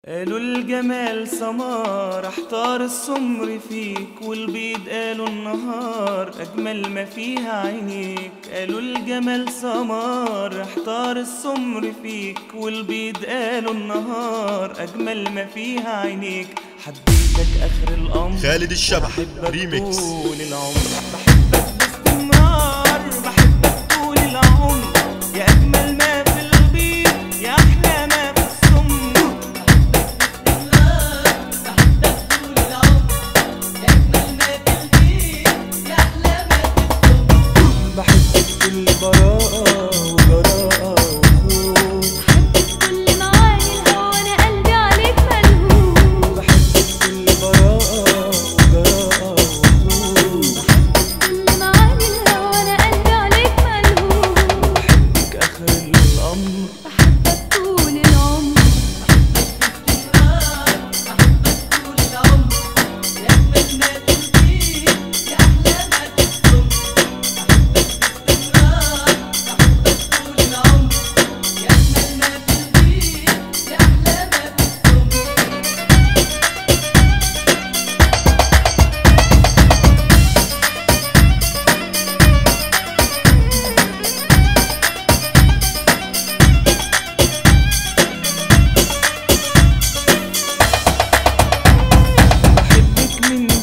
قالوا الجمال سمار، احتار السمر فيك، والبيض قالوا النهار اجمل ما فيها عينيك. قالوا الجمال سمار، احتار السمر فيك، والبيض قالوا النهار اجمل ما فيها عينيك. حبيتك اخر الامر خالد الشبح ريميكس. طول العمر بحبك باستمرار، بحبك طول العمر، يا اجمل ما في البيض، يا احلى ما في السمر. بحبك كل براءة وجراءة وخوف، بحبك كل معاني الهوى وانا قلبي عليك ملهوف. بحبك كل براءة وجراءة وخوف، بحبك كل معاني الهوى وانا قلبي عليك ملهوف. بحبك آخر الأمر، بحبك طول العمر،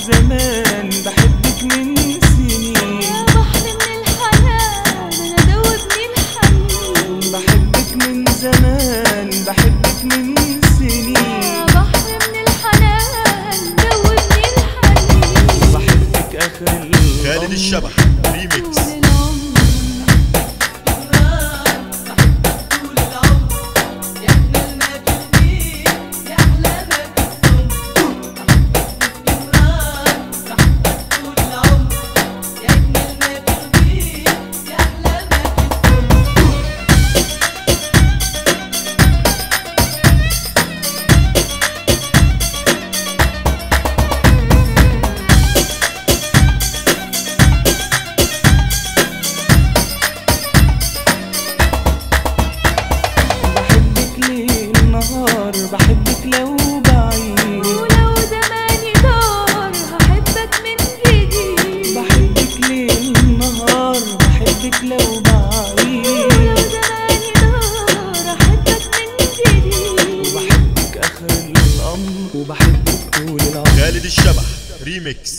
زمان بحبك من سنين، يا بحر من الحنان انا دوبني الحنين. بحبك من زمان بحبك من سنين، يا بحر من الحنان دوبني الحنين. بحبك آخر الأمر. خالد الشبح ريميكس. طول العمر بحبك لو بعيد، ولو زماني دار هحبك من جديد. بحبك ليل نهار، بحبك لو بعيد، ولو زماني دار هحبك من جديد. وبحبك آخر الأمر، وبحبك طول العمر. خالد الشبح ريميكس.